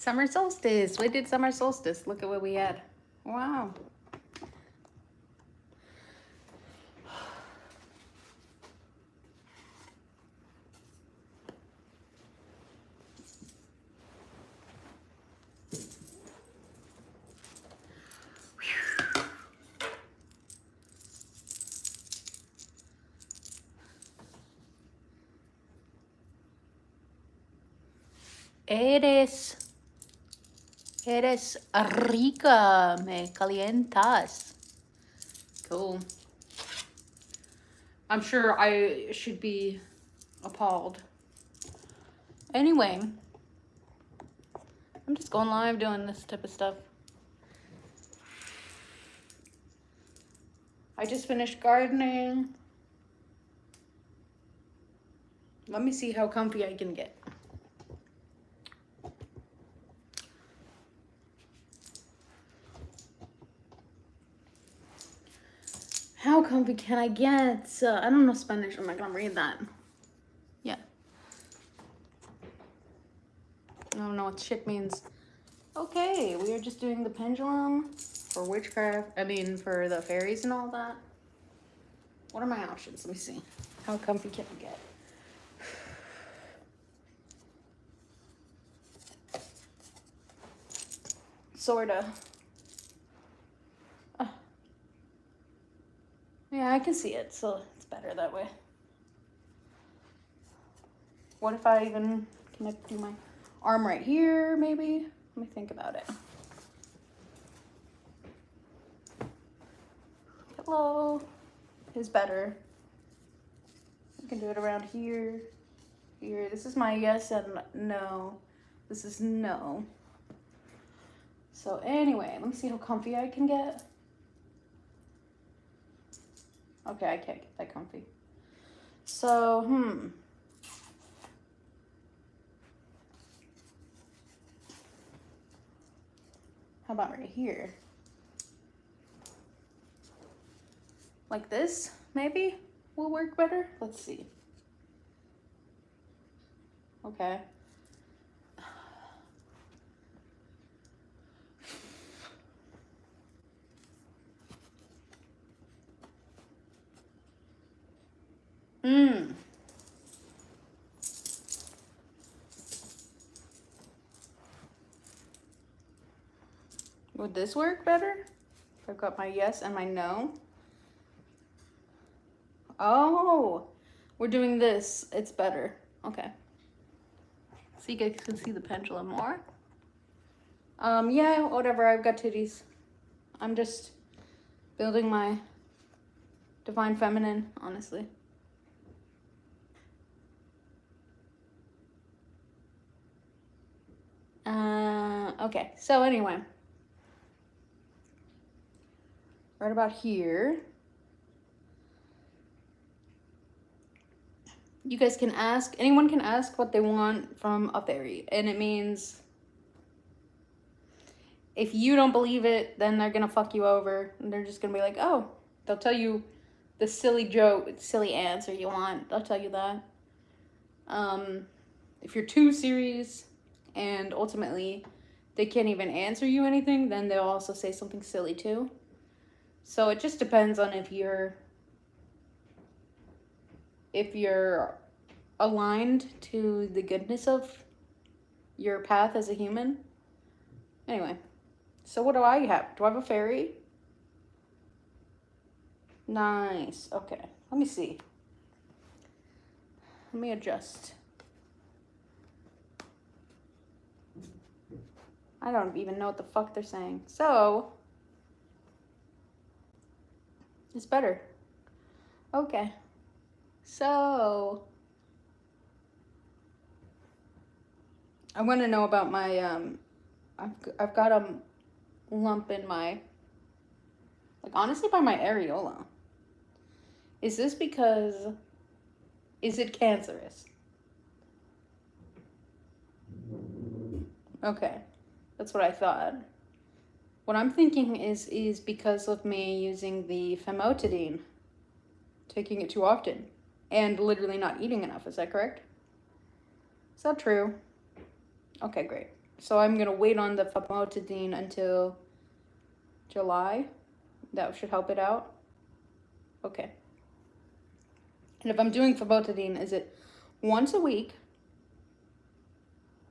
Summer solstice. We did summer solstice. Look at what we had. Wow. Eres rica, me calientas. Cool. I'm sure I should be appalled. Anyway, I'm just going live doing this type of stuff. I just finished gardening. Let me see how comfy I can get. How comfy can I get? I don't know Spanish. I'm not gonna read that. Yeah. I don't know what shit means. Okay, we are just doing the pendulum for witchcraft. I mean, for the fairies and all that. What are my options? Let me see. How comfy can I get? Sorta. Yeah, I can see it, so it's better that way. What if I even, can I do my arm right here, maybe? Let me think about it. Hello is better. I can do it around here, here. This is my yes and no. This is no. So anyway, let me see how comfy I can get. Okay, I can't get that comfy. So, How about right here? Like this, maybe, will work better? Let's see. Okay. Would this work better? I've got my yes and my no. Oh, we're doing this. It's better. Okay. So you guys can see the pendulum more. Yeah, whatever. I've got titties. I'm just building my divine feminine, honestly. Okay. So anyway, right about here. You guys can ask, anyone can ask what they want from a fairy. And it means if you don't believe it, then they're gonna fuck you over. And they're just gonna be like, oh, they'll tell you the silly joke, silly answer you want. They'll tell you that. If you're too serious and ultimately they can't even answer you anything, then they'll also say something silly too. So it just depends on if you're aligned to the goodness of your path as a human. Anyway, so what do I have? Do I have a fairy? Nice. Okay, let me see. Let me adjust. I don't even know what the fuck they're saying. So, it's better. Okay. So, I want to know about my, I've got a lump in my, like honestly by my areola. Is this because, is it cancerous? Okay, that's what I thought. What I'm thinking is because of me using the famotidine, taking it too often, and literally not eating enough. Is that correct? Is that true? Okay, great. So I'm going to wait on the famotidine until July. That should help it out. Okay. And if I'm doing famotidine, is it once a week?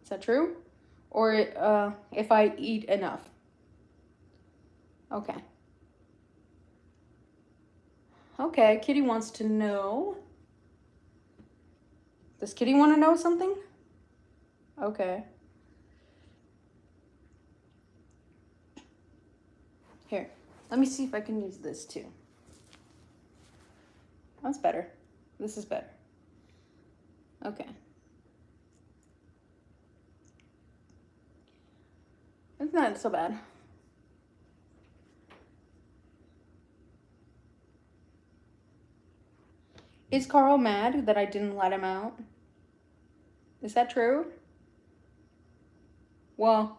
Is that true? Or if I eat enough? Okay. Okay, Kitty wants to know. Does Kitty want to know something? Okay. Here, let me see if I can use this too. That's better. This is better. Okay. It's not so bad. Is Carl mad that I didn't let him out? Is that true? Well,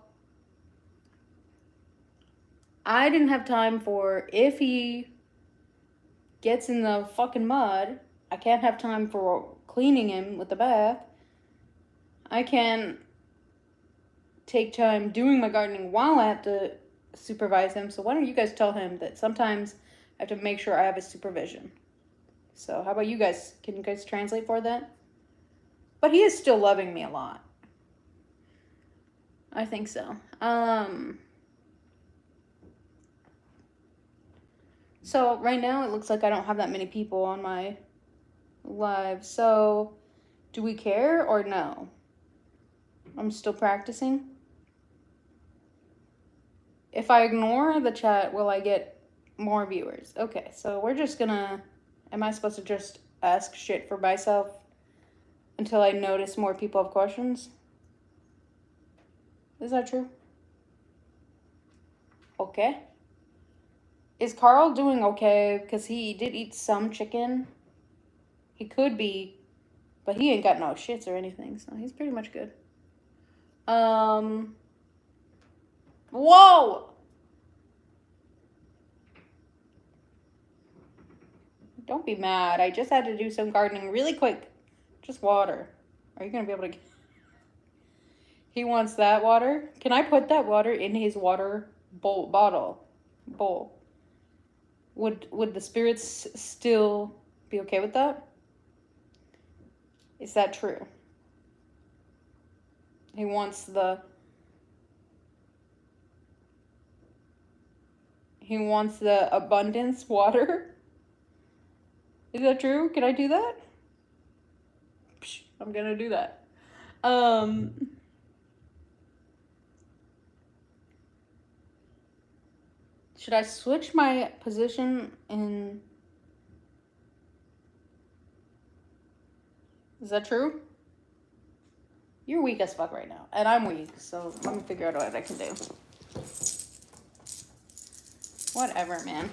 I didn't have time for, if he gets in the fucking mud, I can't have time for cleaning him with the bath. I can take time doing my gardening while I have to supervise him. So why don't you guys tell him that sometimes I have to make sure I have his supervision. So how about you guys? Can you guys translate for that? But he is still loving me a lot. I think so. So right now it looks like I don't have that many people on my live. So do we care or no? I'm still practicing. If I ignore the chat, will I get more viewers? Okay, so we're just gonna, am I supposed to just ask shit for myself until I notice more people have questions? Is that true? Okay. Is Carl doing okay? Because he did eat some chicken. He could be, but he ain't got no shits or anything, so he's pretty much good. Whoa! Don't be mad. I just had to do some gardening really quick. Just water. Are you going to be able to... He wants that water? Can I put that water in his water bowl? Would the spirits still be okay with that? Is that true? He wants the abundance water? Is that true? Can I do that? Psh, I'm gonna do that. Should I switch my position in... Is that true? You're weak as fuck right now. And I'm weak, so let me figure out what I can do. Whatever, man.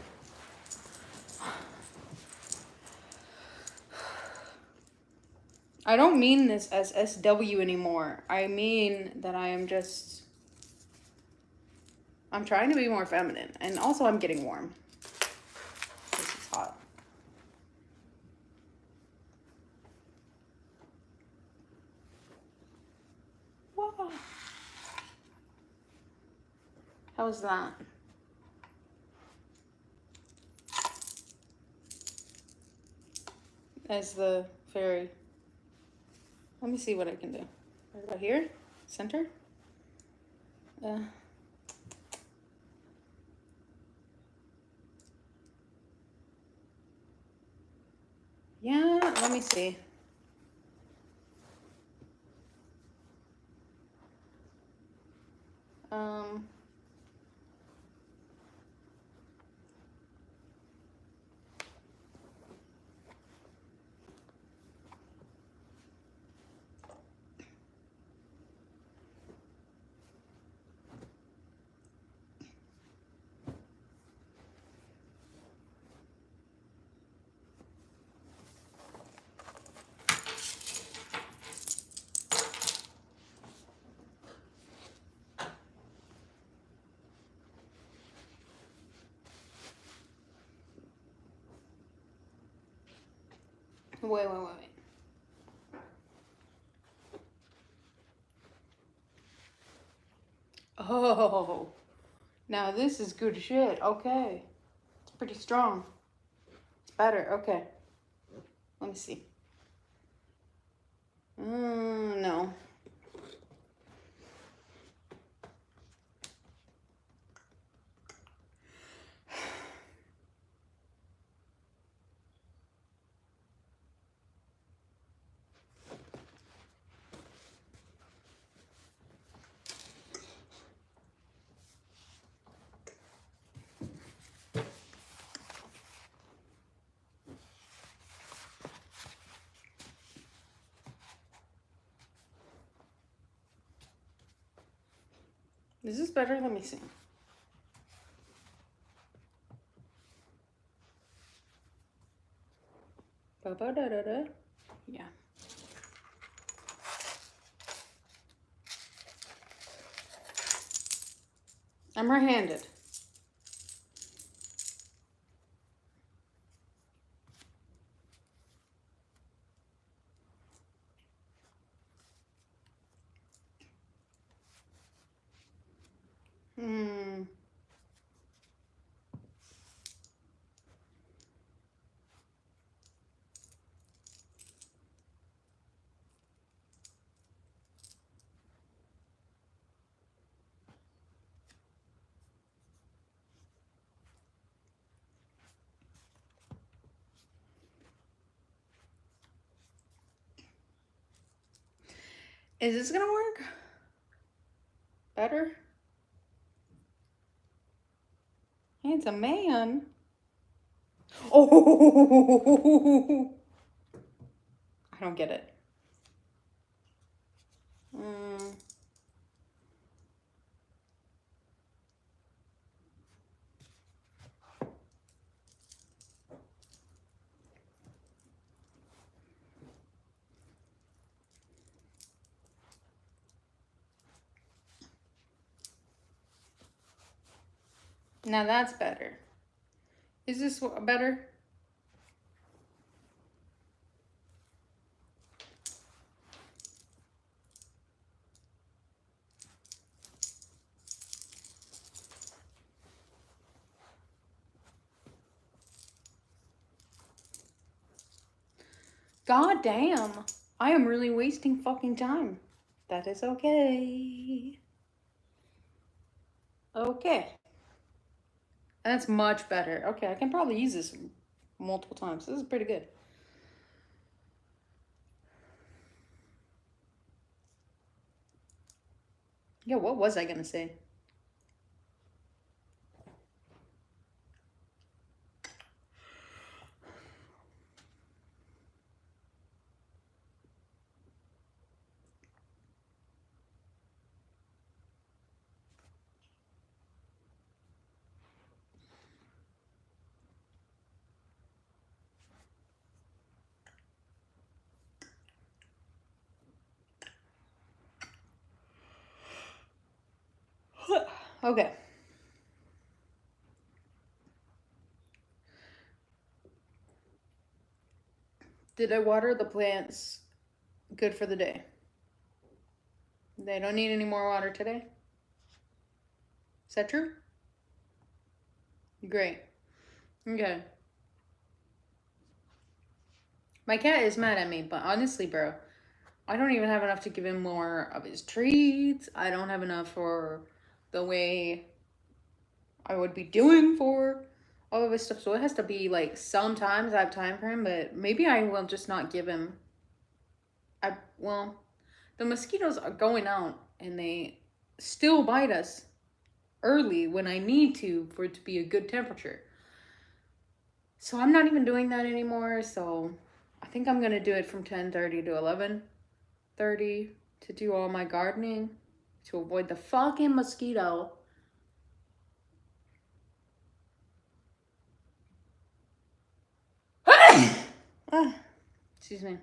I don't mean this as SW anymore. I mean that I am just... I'm trying to be more feminine. And also I'm getting warm. This is hot. Wow. How was that? As the fairy. Let me see what I can do. Right about here? Center? Yeah, let me see. Wait. Oh, now this is good shit. Okay. It's pretty strong. It's better. Okay. Let me see. No. Is this better? Let me see. Ba-ba-da-da-da. Yeah. I'm right-handed. Is this gonna work? Better? Hey, it's a man. Oh! I don't get it. Now that's better. Is this better? God damn. I am really wasting fucking time. That is okay. Okay. That's much better. Okay, I can probably use this multiple times. This is pretty good. Yeah, what was I gonna say? Okay. Did I water the plants good for the day? They don't need any more water today? Is that true? Great. Okay. My cat is mad at me, but honestly, bro, I don't even have enough to give him more of his treats. I don't have enough for the way I would be doing for all of his stuff. So it has to be like sometimes I have time for him, but maybe I will just not give him. Well, the mosquitoes are going out and they still bite us early when I need to for it to be a good temperature. So I'm not even doing that anymore. So I think I'm going to do it from 10:30 to 11:30 to do all my gardening to avoid the fucking mosquito. Excuse me.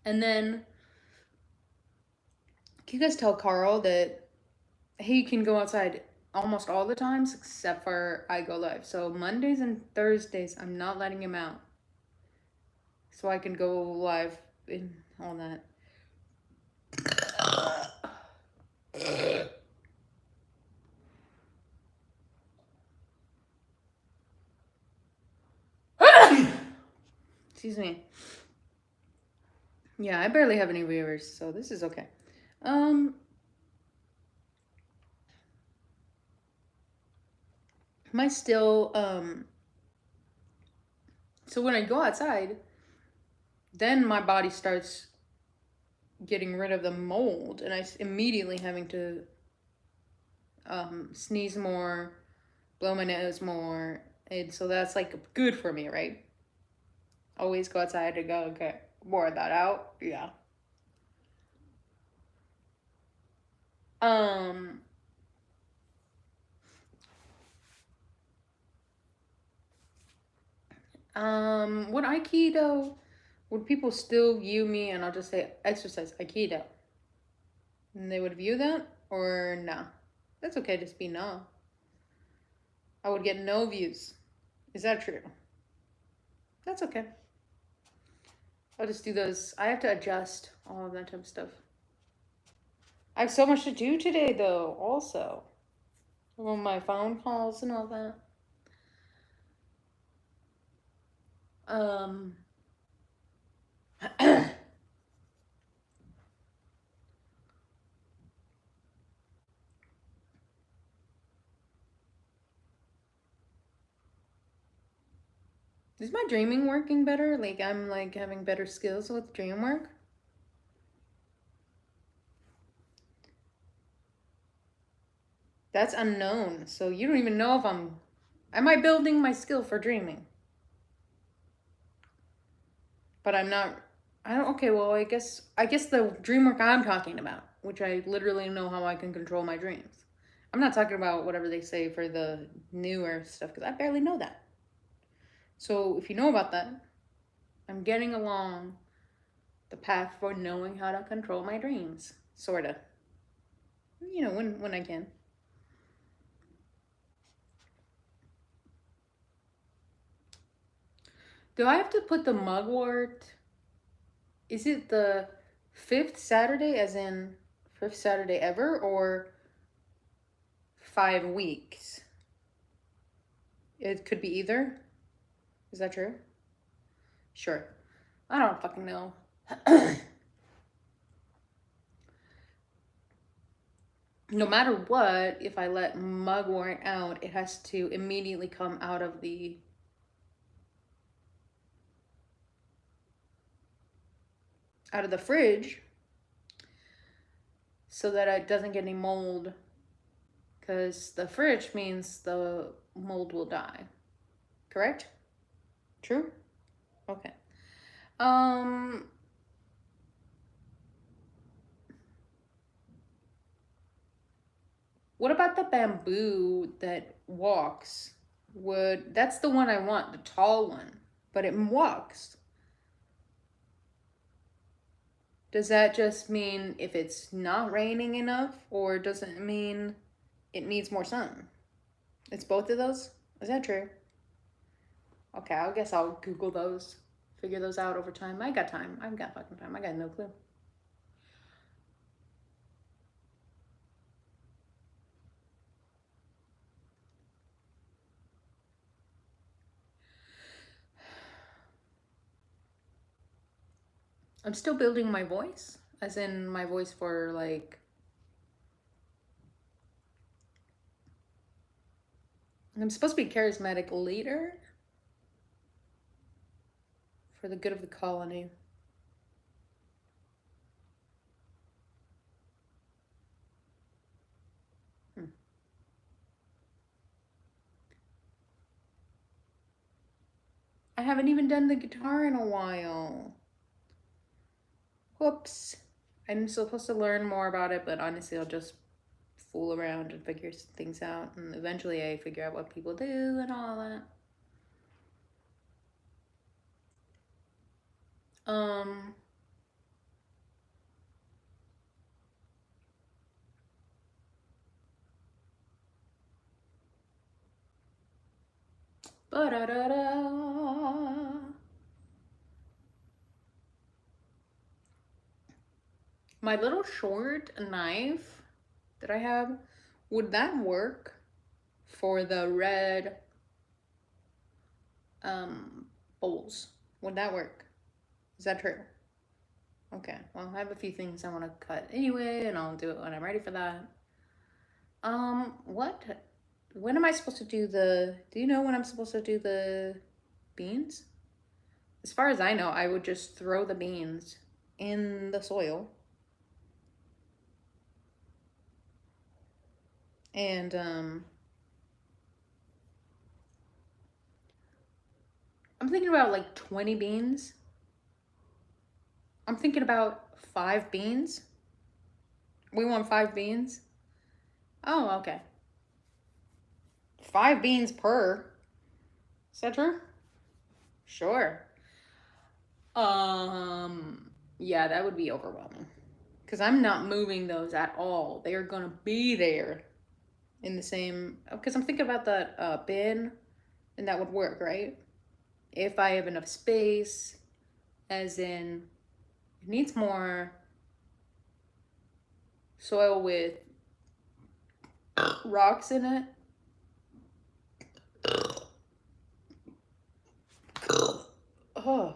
And then, can you guys tell Carl that he can go outside almost all the times except for I go live. So Mondays and Thursdays, I'm not letting him out. So I can go live and all that. Excuse me. Yeah, I barely have any viewers, so this is okay. Am I still, so when I go outside, then my body starts getting rid of the mold, and I immediately having to sneeze more, blow my nose more, and so that's like good for me, right? Always go outside to go get more of that out. Yeah. Um, would Aikido, would people still view me, and I'll just say exercise Aikido, and they would view that, or no? That's okay, just be no. I would get no views. Is that true? That's okay. I'll just do those. I have to adjust all of that type of stuff. I have so much to do today, though, also. All my phone calls and all that. Is my dreaming working better? Like, I'm like having better skills with dream work? That's unknown. So you don't even know if am I building my skill for dreaming? But I'm not, I don't, okay, well, I guess the dream work I'm talking about, which I literally know how I can control my dreams. I'm not talking about whatever they say for the newer stuff, because I barely know that. So if you know about that, I'm getting along the path for knowing how to control my dreams, sorta. You know, when I can. Do I have to put the mugwort? Is it the 5th Saturday, as in 5th Saturday ever, or 5 weeks? It could be either. Is that true? Sure. I don't fucking know. No matter what, if I let mugwort out, it has to immediately come out of the fridge so that it doesn't get any mold, because the fridge means the mold will die. Correct? True? Okay. What about the bamboo that walks? That's the one I want, the tall one, but it walks. Does that just mean if it's not raining enough, or does it mean it needs more sun? It's both of those? Is that true? Okay, I guess I'll Google those, figure those out over time. I got time. I've got fucking time. I got no clue. I'm still building my voice, as in my voice for like, I'm supposed to be a charismatic leader for the good of the colony. I haven't even done the guitar in a while. Whoops. I'm supposed to learn more about it, but honestly, I'll just fool around and figure things out, and eventually I figure out what people do and all that. Ba-da-da-da. My little short knife that I have, would that work for the red bowls? Would that work? Is that true? Okay, well, I have a few things I want to cut anyway, and I'll do it when I'm ready for that. What? When am I supposed to do the... Do you know when I'm supposed to do the beans? As far as I know, I would just throw the beans in the soil. And, I'm thinking about like 20 beans. I'm thinking about 5 beans. We want 5 beans? Oh, okay. 5 beans per. Is that true? Sure. Yeah, that would be overwhelming. Because I'm not moving those at all. They are gonna be there in the same... Because I'm thinking about that bin, and that would work, right? If I have enough space, as in, it needs more soil with rocks in it. Oh.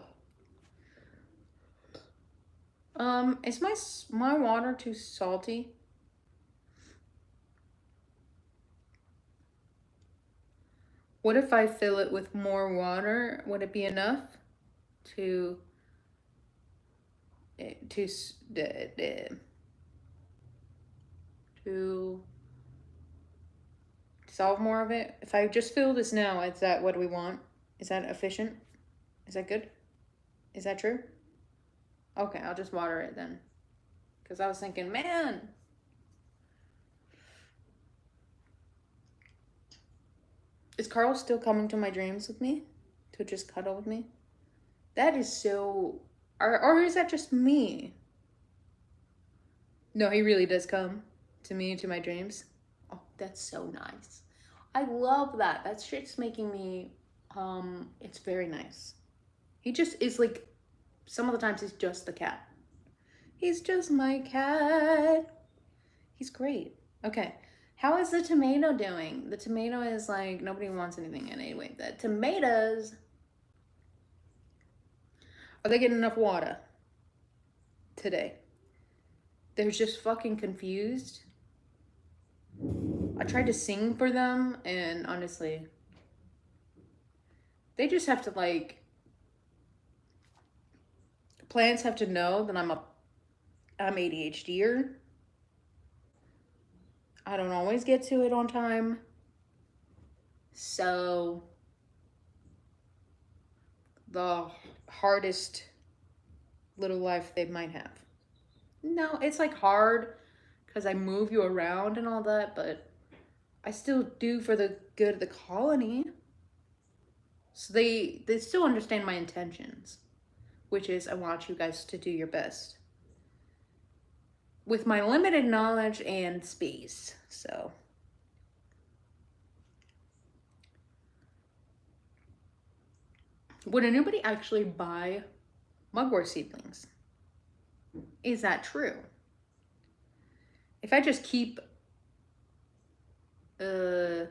Is my water too salty? What if I fill it with more water? Would it be enough to solve more of it? If I just fill this now, is that what we want? Is that efficient? Is that good? Is that true? Okay, I'll just water it then. Because I was thinking, man. Is Carl still coming to my dreams with me? To just cuddle with me? That is so... Or is that just me? No, he really does come to me, to my dreams. Oh, that's so nice. I love that. That shit's making me... It's very nice. He just is like... Some of the times he's just the cat. He's just my cat. He's great. Okay. How is the tomato doing? The tomato is like, nobody wants anything in anyway. The tomatoes... Are they getting enough water today? They're just fucking confused. I tried to sing for them, and honestly, they just have to like... Plants have to know that I'm ADHDer. I don't always get to it on time. So the hardest little life they might have. No, it's like hard because I move you around and all that, but I still do for the good of the colony. So they still understand my intentions, which is I want you guys to do your best with my limited knowledge and space. So would anybody actually buy mugwort seedlings? Is that true? If I just keep... should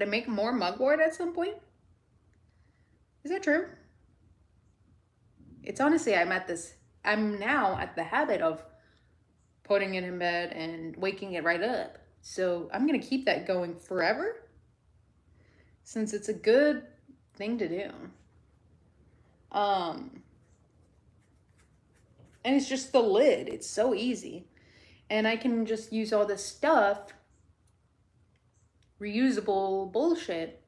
I make more mugwort at some point? Is that true? It's honestly, I'm now at the habit of putting it in bed and waking it right up. So I'm gonna keep that going forever, since it's a good thing to do. And it's just the lid. It's so easy. And I can just use all this stuff, reusable bullshit,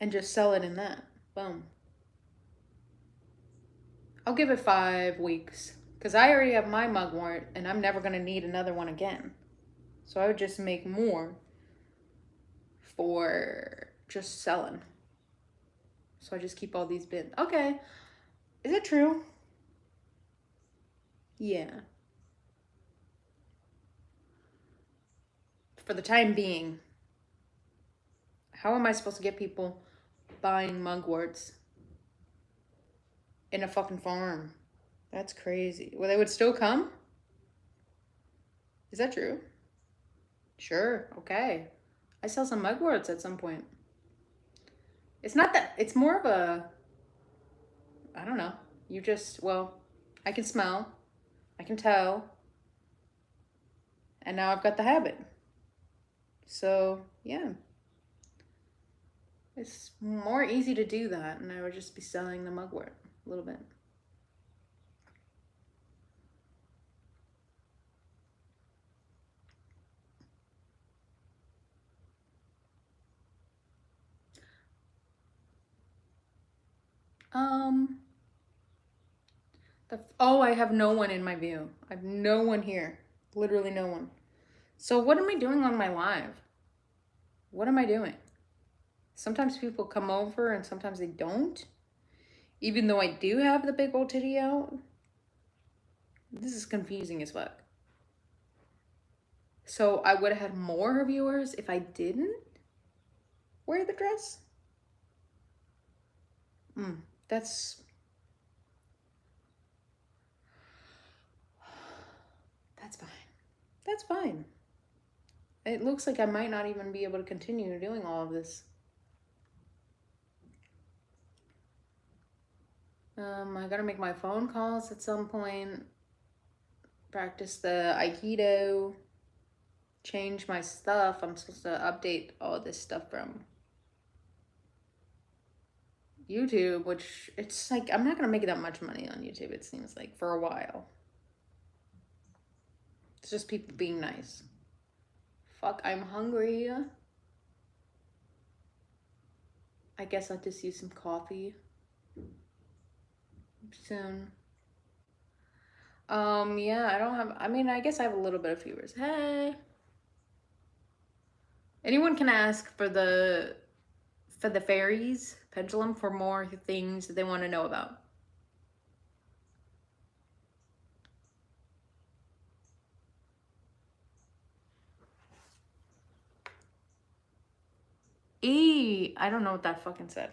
and just sell it in that. Boom. I'll give it 5 weeks, because I already have my mugwort, and I'm never going to need another one again. So I would just make more for just selling. So I just keep all these bins. Okay. Is it true? Yeah. For the time being. How am I supposed to get people buying mugworts in a fucking farm? That's crazy. Well, they would still come? Is that true? Sure. Okay. I sell some mugworts at some point. It's not that, it's more of a, I don't know. You just, well, I can smell, I can tell, and now I've got the habit. So, yeah. It's more easy to do that, and I would just be selling the mugwort a little bit. Oh, I have no one in my view. I have no one here. Literally no one. So what am I doing on my live? What am I doing? Sometimes people come over and sometimes they don't. Even though I do have the big old titty out. This is confusing as fuck. So I would have had more viewers if I didn't wear the dress? That's fine. That's fine. It looks like I might not even be able to continue doing all of this. I gotta make my phone calls at some point. Practice the Aikido. Change my stuff. I'm supposed to update all this stuff from YouTube, which it's like, I'm not gonna make that much money on YouTube, it seems like, for a while. It's just people being nice. Fuck, I'm hungry. I guess I'll just use some coffee soon. Yeah, I don't have, I mean, I guess I have a little bit of viewers. Hey. Anyone can ask for the fairies, Pendulum, for more things that they want to know about. I don't know what that fucking said.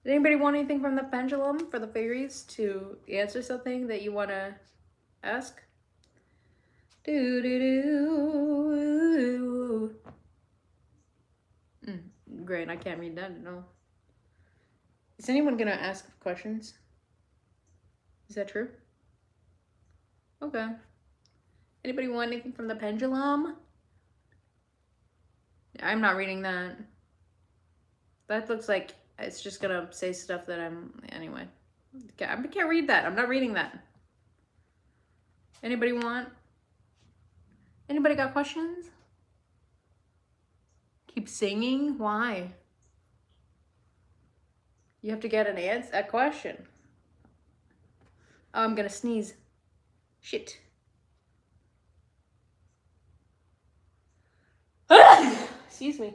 Did anybody want anything from the Pendulum for the fairies to answer something that you want to ask? Great, I can't read that at all. Is anyone gonna ask questions? Is that true? Okay. Anybody want anything from the Pendulum? I'm not reading that. That looks like it's just gonna say stuff that anyway. I can't read that. I'm not reading that. Anybody want? Anybody got questions? Keep singing? Why? You have to get an answer, a question. Oh, I'm gonna sneeze. Shit. Excuse me.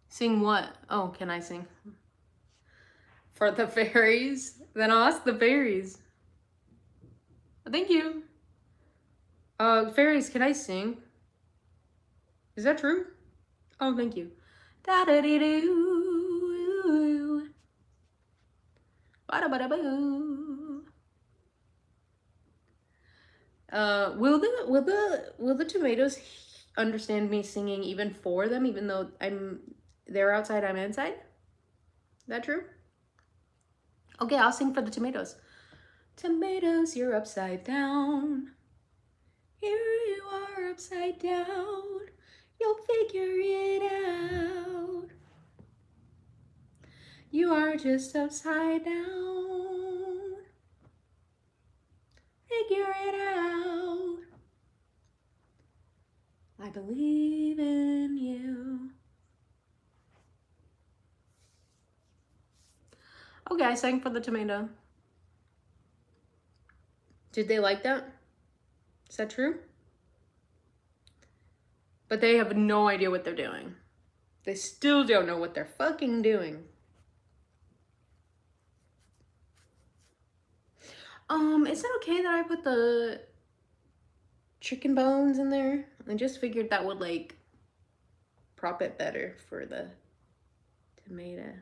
Sing what? Oh, can I sing? For the fairies? Then I'll ask the fairies. Thank you. Fairies, can I sing? Is that true? Oh, thank you. Da-da-dee-doo. Ba-da-ba-da-boo. Will the tomatoes understand me singing even for them, even though they're outside, I'm inside? Is that true? Okay, I'll sing for the tomatoes. Tomatoes, you're upside down. Here you are upside down. You'll figure it out. You are just upside down. Figure it out. I believe in you. Okay, I sang for the tomato. Did they like that? Is that true? But they have no idea what they're doing. They still don't know what they're fucking doing. Is it okay that I put the chicken bones in there? I just figured that would like prop it better for the tomato.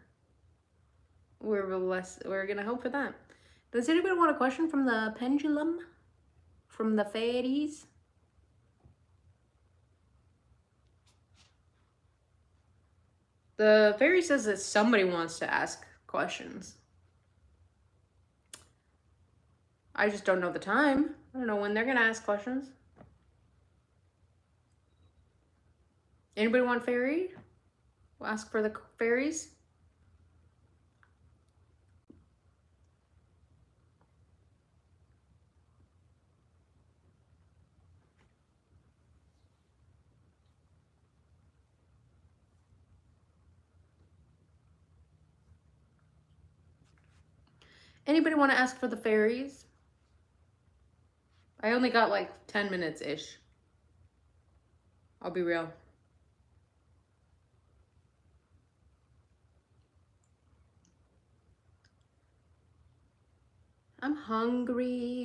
We're gonna hope for that. Does anybody want a question from the Pendulum? From the fairies? The fairy says that somebody wants to ask questions. I just don't know the time. I don't know when they're gonna ask questions. Anybody want fairy? We'll ask for the fairies. Anybody want to ask for the fairies? I only got like 10 minutes-ish. I'll be real. I'm hungry.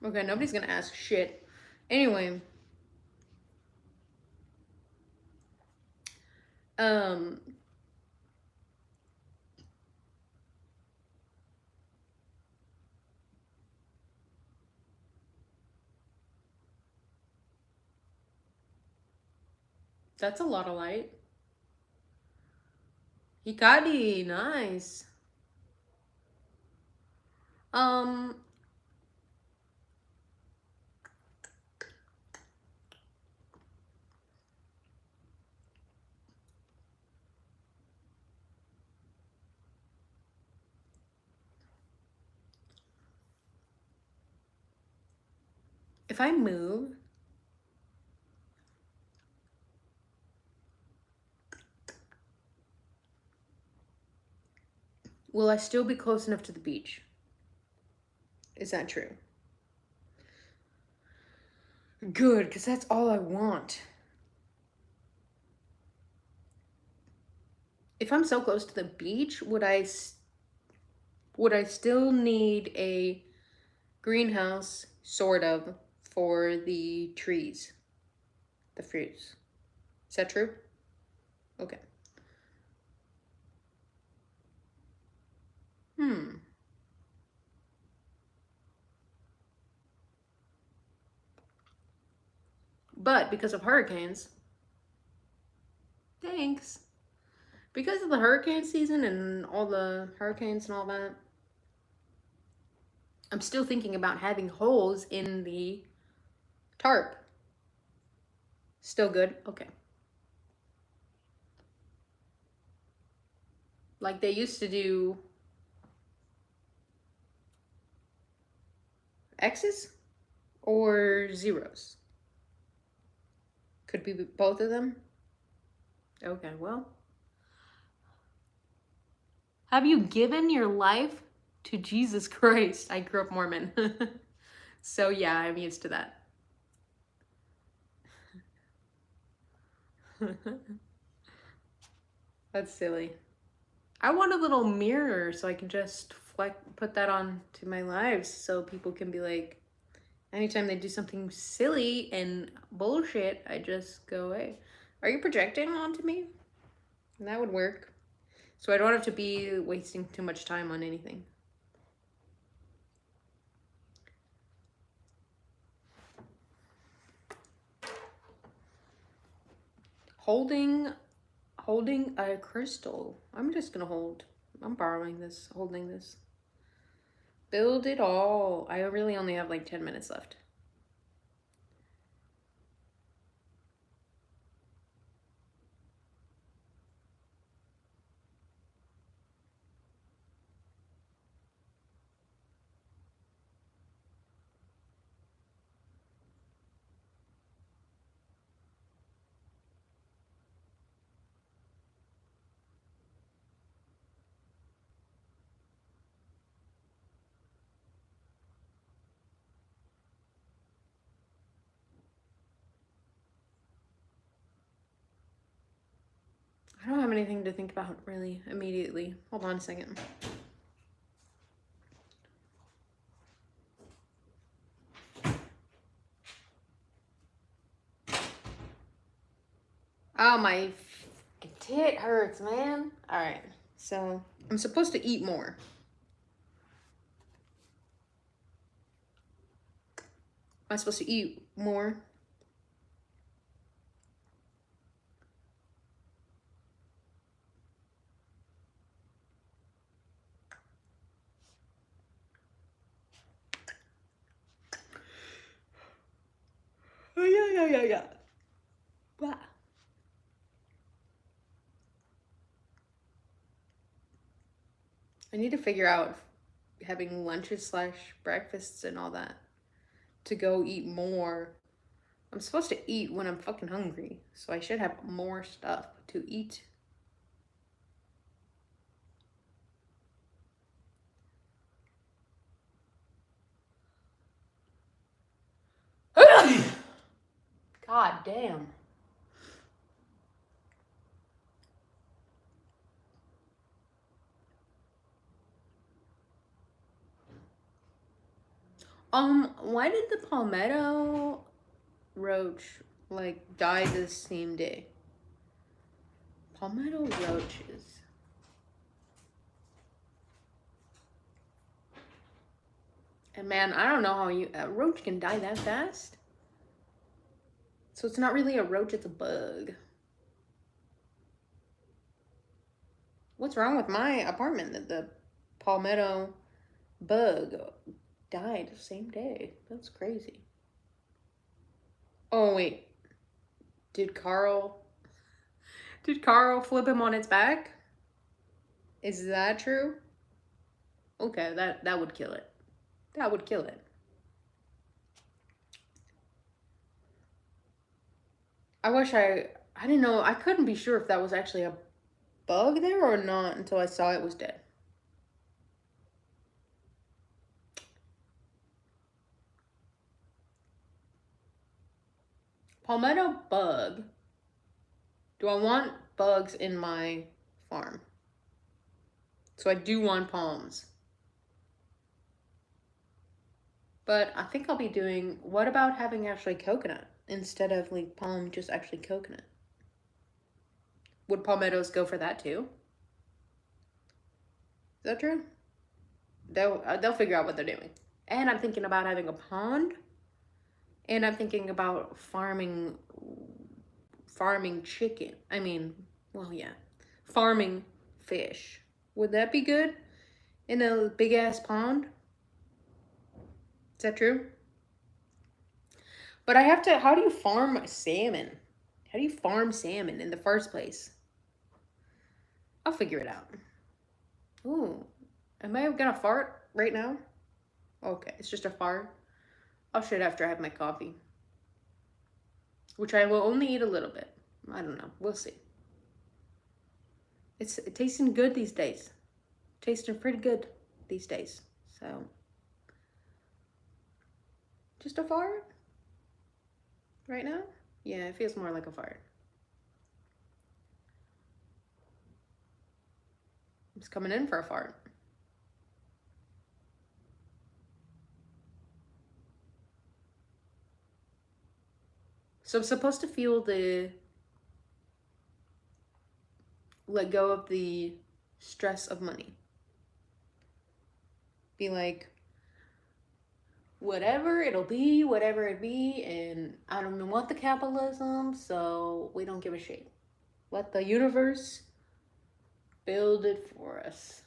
Okay, nobody's gonna ask shit. Anyway. That's a lot of light. Hikari, nice. If I move, will I still be close enough to the beach? Is that true? Good, because that's all I want. If I'm so close to the beach, would I still need a greenhouse, sort of, for the trees, the fruits? Is that true? Okay. But because of hurricanes, thanks. Because of the hurricane season and all the hurricanes and all that, I'm still thinking about having holes in the tarp. Still good? Okay. Like they used to do X's or zeros. Could be both of them. Okay, well. Have you given your life to Jesus Christ? I grew up Mormon. So yeah, I'm used to that. That's silly. I want a little mirror so I can just put that on to my lives so people can be like, anytime they do something silly and bullshit, I just go, hey, are you projecting onto me? That would work. So I don't have to be wasting too much time on anything. Holding a crystal. I'm just gonna hold. I'm borrowing this, holding this. Build it all. I really only have like 10 minutes left. I don't have anything to think about really immediately. Hold on a second. Oh, my tit hurts, man. All right, so I'm supposed to eat more. Am I supposed to eat more? Oh, yeah. Wow. I need to figure out having lunches slash breakfasts and all that to go eat more. I'm supposed to eat when I'm fucking hungry, so I should have more stuff to eat. God damn. Why did the palmetto roach like die the same day? Palmetto roaches. And man, I don't know how a roach can die that fast. So it's not really a roach, it's a bug. What's wrong with my apartment that the palmetto bug died the same day? That's crazy. Oh wait, did Carl flip him on its back? Is that true? Okay, that would kill it. That would kill it. I wish I didn't know. I couldn't be sure if that was actually a bug there or not until I saw it was dead. Palmetto bug. Do I want bugs in my farm? So I do want palms. But I think I'll be doing, what about having actually coconut instead of like palm, just actually coconut? Would palmettos go for that too? Is that true? They'll figure out what they're doing. And I'm thinking about having a pond. And I'm thinking about farming chicken. I mean, well, yeah. Farming fish. Would that be good? In a big ass pond? Is that true? But I have to, how do you farm salmon? How do you farm salmon in the first place? I'll figure it out. Ooh, am I gonna fart right now? Okay, it's just a fart. I'll shit after I have my coffee. Which I will only eat a little bit. I don't know, we'll see. It's tasting good these days. Tasting pretty good these days, so. Just a fart? Right now? Yeah, it feels more like a fart. I'm just coming in for a fart. So I'm supposed to feel let go of the stress of money. Be like, whatever it be, and I don't even want the capitalism, so we don't give a shit. Let the universe build it for us.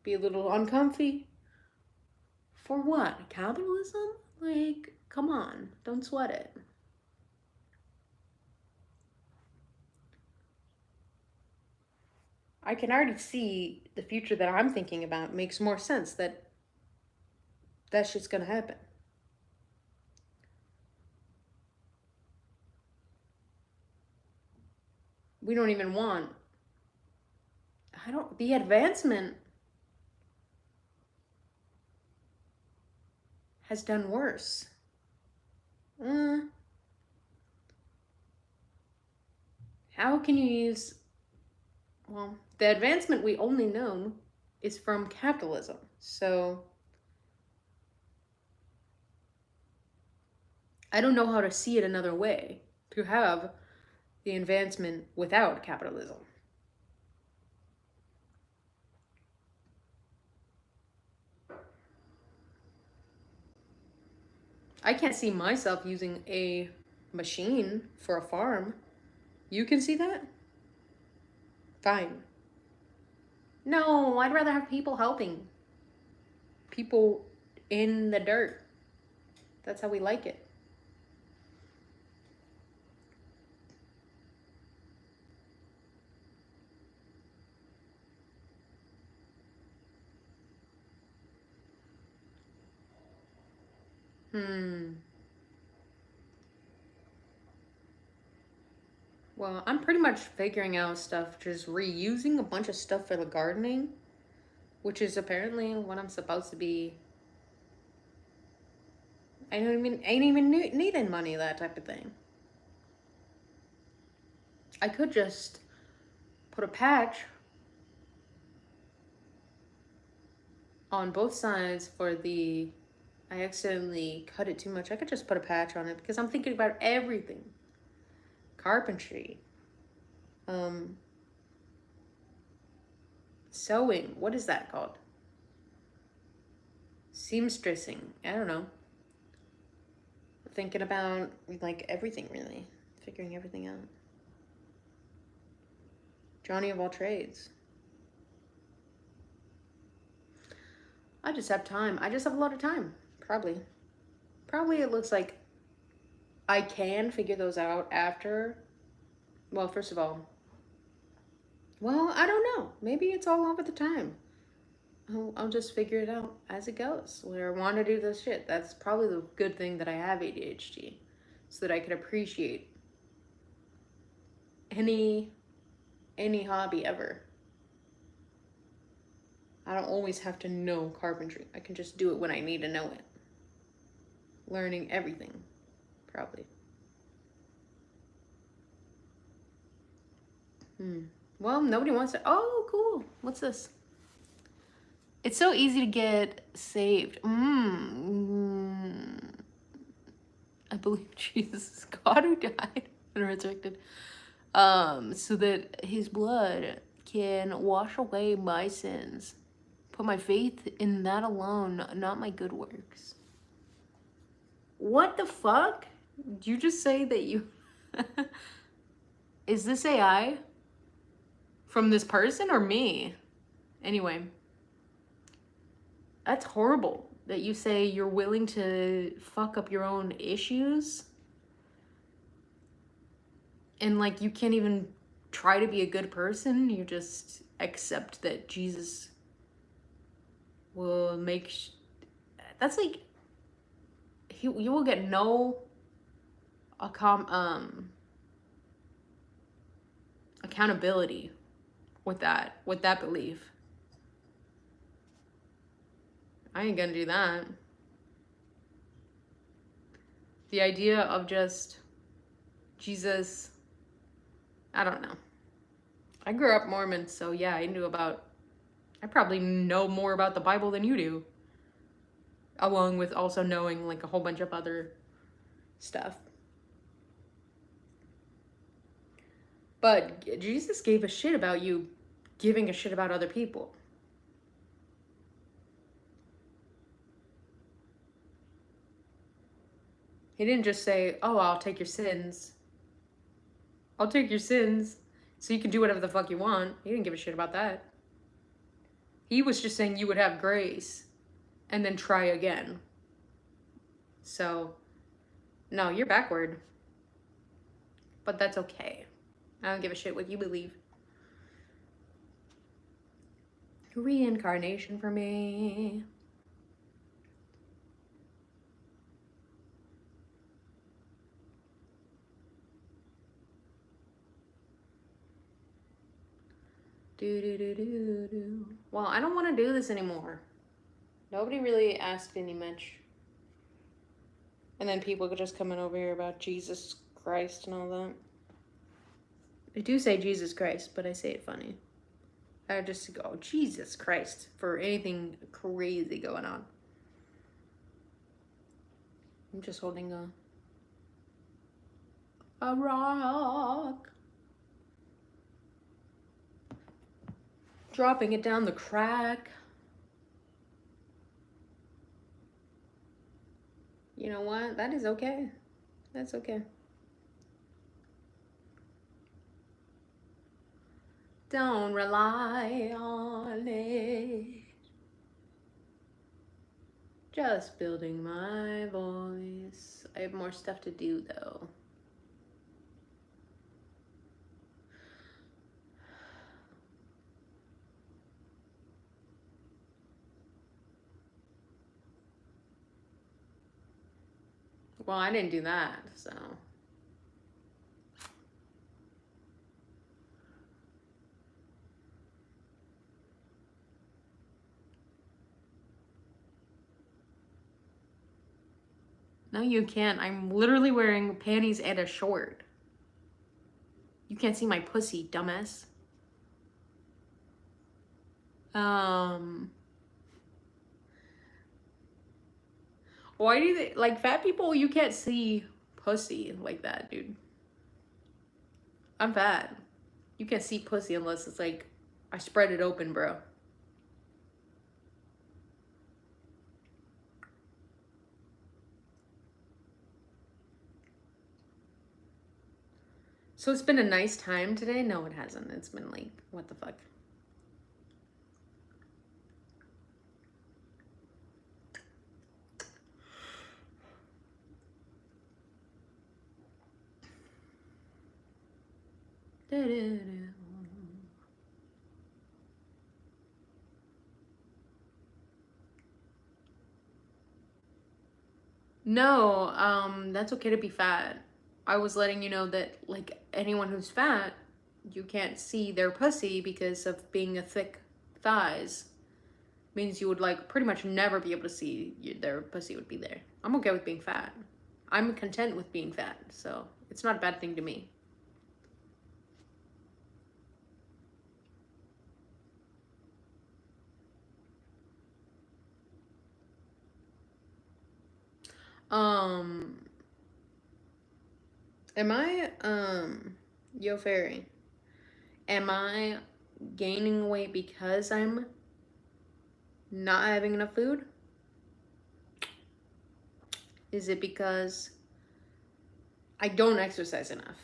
Be a little uncomfy. For what? Capitalism? Like, come on, don't sweat it. I can already see the future that I'm thinking about makes more sense that shit's gonna happen. We don't even want, the advancement has done worse. How can you use well, the advancement we only know is from capitalism. So I don't know how to see it another way to have the advancement without capitalism. I can't see myself using a machine for a farm. You can see that? Fine. No, I'd rather have people helping. People in the dirt. That's how we like it. Well, I'm pretty much figuring out stuff, just reusing a bunch of stuff for the gardening, which is apparently what I'm supposed to be. I ain't even needing money, that type of thing. I could just put a patch on both sides for the, I accidentally cut it too much. I could just put a patch on it because I'm thinking about everything. Carpentry. Sewing. What is that called? Seamstressing. I don't know. Thinking about like everything, really. Figuring everything out. Johnny of all trades. I just have time. I just have a lot of time. Probably it looks like I can figure those out after. Well, first of all, well, I don't know. Maybe it's all over the time. I'll just figure it out as it goes. Where I want to do this shit. That's probably the good thing that I have ADHD, so that I could appreciate any hobby ever. I don't always have to know carpentry. I can just do it when I need to know it. Learning everything, probably. Well, nobody wants to. Oh, cool. What's this? It's so easy to get saved. I believe Jesus is God who died and resurrected. So that his blood can wash away my sins. Put my faith in that alone, not my good works. What the fuck? Did you just say that you... Is this AI? From this person or me? Anyway. That's horrible that you say you're willing to fuck up your own issues. And like you can't even try to be a good person. You just accept that Jesus will make... That's like... You will get no accountability with that belief. I ain't gonna do that. The idea of just Jesus, I don't know. I grew up Mormon, so yeah, I probably know more about the Bible than you do. Along with also knowing like a whole bunch of other stuff. But Jesus gave a shit about you giving a shit about other people. He didn't just say, oh, I'll take your sins. I'll take your sins so you can do whatever the fuck you want. He didn't give a shit about that. He was just saying you would have grace and then try again. So, no, you're backward. But that's okay. I don't give a shit what you believe. Reincarnation for me. Well, I don't want to do this anymore. Nobody really asked any much. And then people just coming over here about Jesus Christ and all that. I do say Jesus Christ, but I say it funny. I just go, Jesus Christ, for anything crazy going on. I'm just holding a rock. Dropping it down the crack. You know what? That is okay. That's okay. Don't rely on it. Just building my voice. I have more stuff to do though. Well, I didn't do that, so. No, you can't. I'm literally wearing panties and a short. You can't see my pussy, dumbass. Why do they, like, fat people, you can't see pussy like that, dude. I'm fat. You can't see pussy unless it's like, I spread it open, bro. So it's been a nice time today? No, it hasn't. It's been like, what the fuck? No, that's okay to be fat. I was letting you know that, like, anyone who's fat, you can't see their pussy because of being a thick thighs. Means you would, like, pretty much never be able to see their pussy would be there. I'm okay with being fat. I'm content with being fat, so it's not a bad thing to me. Am I, yo fairy, am I gaining weight because I'm not having enough food? Is it because I don't exercise enough?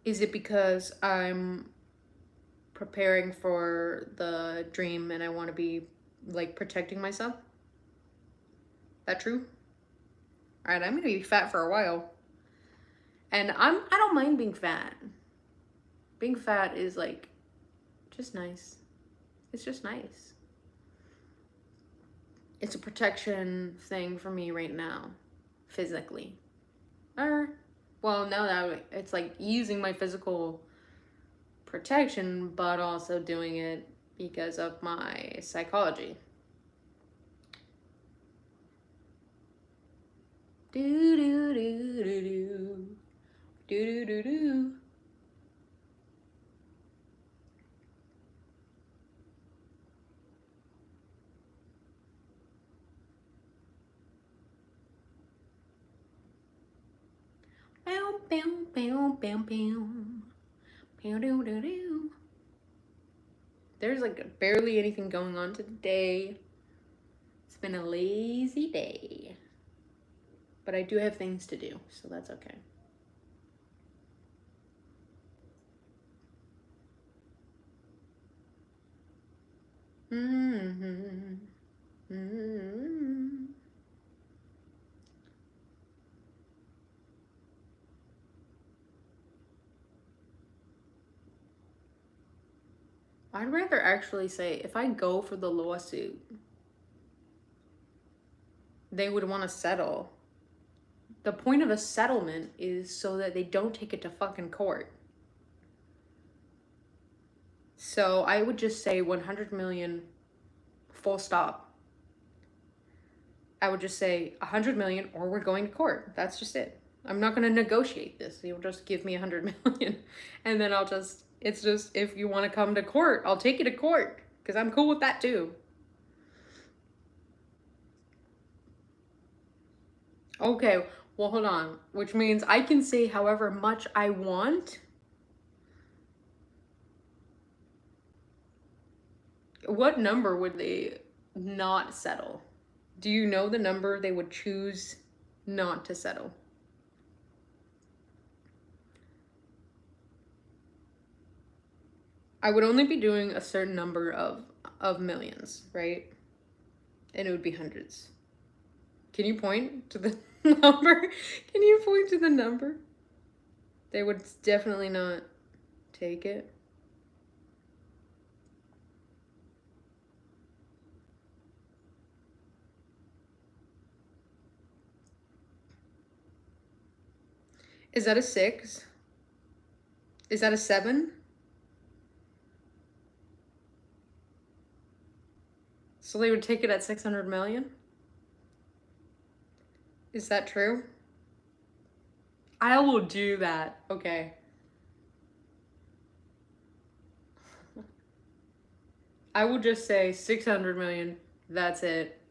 Is it because I'm preparing for the dream and I want to be, like, protecting myself? That true? All right, I'm gonna be fat for a while, and I don't mind being fat. Being fat is, like, just nice. It's just nice. It's a protection thing for me right now, physically. Well, now that it's like using my physical protection, but also doing it because of my psychology. Do do do do do do do do do. Bow bow bow bow bow. Bow do do do. There's like barely anything going on today. It's been a lazy day. But I do have things to do, so that's okay. Mm-hmm. Mm-hmm. I'd rather actually say, if I go for the lawsuit, they would want to settle. The point of a settlement is so that they don't take it to fucking court. So I would just say 100 million, full stop. I would just say 100 million or we're going to court. That's just it. I'm not going to negotiate this. You'll just give me 100 million. And then it's just, if you want to come to court, I'll take you to court. Because I'm cool with that too. Okay, well, hold on. Which means I can say however much I want. What number would they not settle? Do you know the number they would choose not to settle? I would only be doing a certain number of millions, right? And it would be hundreds. Can you point to the number? Can you point to the number? They would definitely not take it. Is that a 6? Is that a 7? So they would take it at 600 million? Is that true? I will do that. Okay. I will just say 600 million. That's it.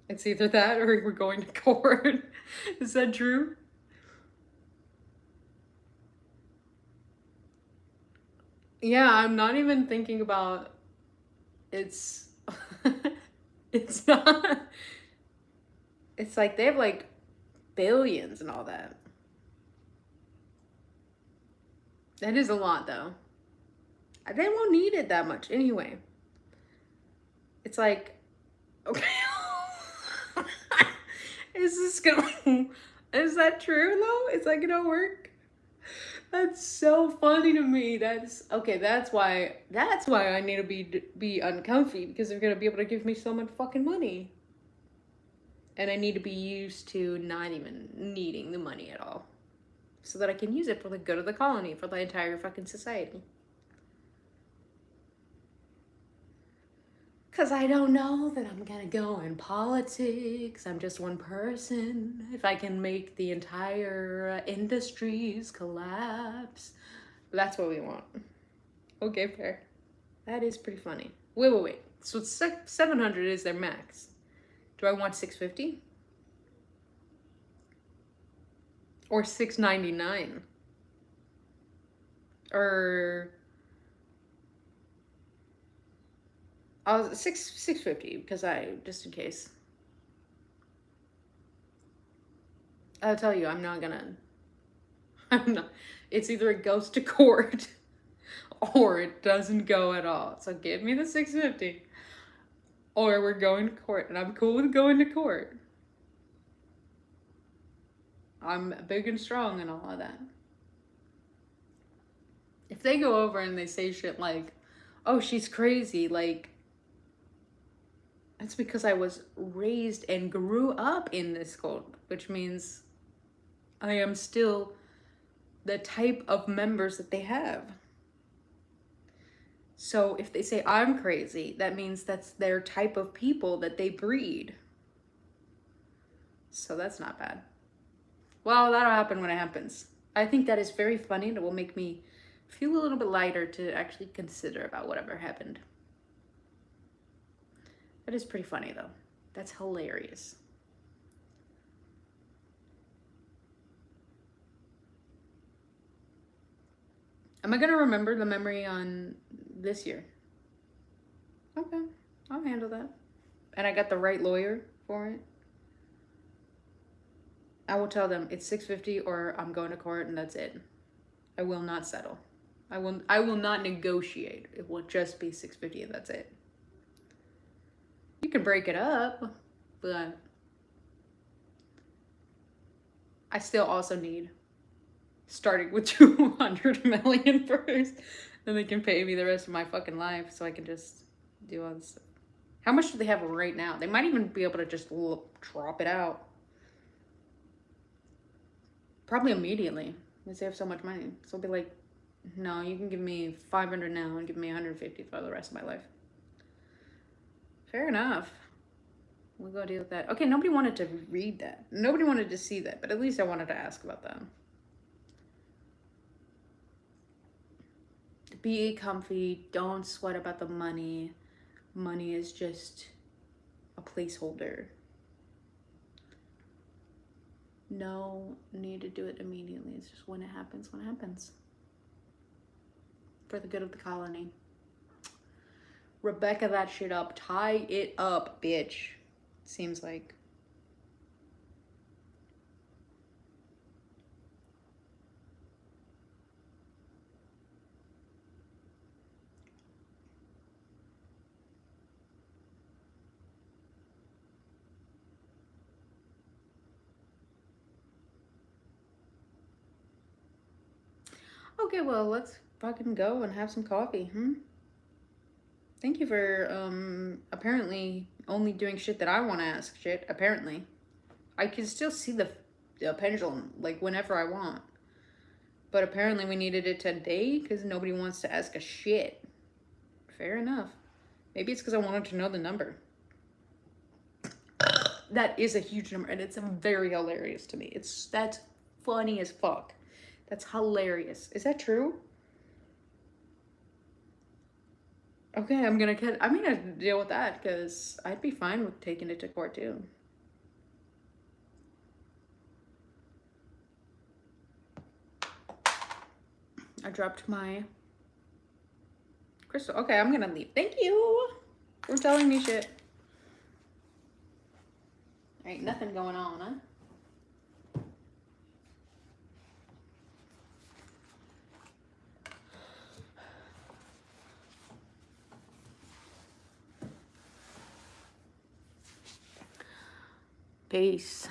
It's either that or we're going to court. Is that true? Yeah, I'm not even thinking about it's it's not, it's like they have like billions and all that. That is a lot though. They won't need it that much anyway. It's like, okay. Is this gonna, is that true though? Is that gonna work? That's so funny to me. That's okay. That's why I need to be uncomfy, because they're gonna be able to give me so much fucking money, and I need to be used to not even needing the money at all, so that I can use it for the good of the colony, for the entire fucking society. Because I don't know that I'm gonna go in politics. I'm just one person. If I can make the entire industries collapse, that's what we want. Okay, fair. That is pretty funny. Wait. So 700 is their max. Do I want 650? Or 699? Or... I'll 650, because just in case. I'll tell you, I'm not. It's either it goes to court or it doesn't go at all. So give me the 650, or we're going to court, and I'm cool with going to court. I'm big and strong and all of that. If they go over and they say shit like, oh, she's crazy, like, it's because I was raised and grew up in this cult, which means I am still the type of members that they have. So if they say I'm crazy, that means that's their type of people that they breed. So that's not bad. Well, that'll happen when it happens. I think that is very funny. That will make me feel a little bit lighter to actually consider about whatever happened. That is pretty funny though. That's hilarious. Am I gonna remember the memory on this year? Okay, I'll handle that. And I got the right lawyer for it. I will tell them it's 650 or I'm going to court, and that's it. I will not settle. I will not negotiate. It will just be 650 and that's it. You can break it up, but I still also need, starting with 200 million first, then they can pay me the rest of my fucking life so I can just do all this stuff. How much do they have right now? They might even be able to just drop it out. Probably immediately, because they have so much money. So it'll be like, no, you can give me 500 now and give me 150 for the rest of my life. Fair enough. we'll go deal with that. Okay, nobody wanted to read that. Nobody wanted to see that, but at least I wanted to ask about that. Be comfy. Don't sweat about the money. Money is just a placeholder. No need to do it immediately. It's just when it happens, when it happens. For the good of the colony. Rebecca that shit up. Tie it up, bitch. Seems like. Okay, well, let's fucking go and have some coffee, Thank you for, apparently only doing shit that I want to ask shit, apparently. I can still see the pendulum, like, whenever I want. But apparently we needed it today because nobody wants to ask a shit. Fair enough. Maybe it's because I wanted to know the number. That is a huge number, and it's very hilarious to me. That's funny as fuck. That's hilarious. Is that true? Okay, I'm gonna deal with that because I'd be fine with taking it to court too. I dropped my crystal. Okay, I'm gonna leave. Thank you for telling me shit. Ain't nothing going on, huh? Peace.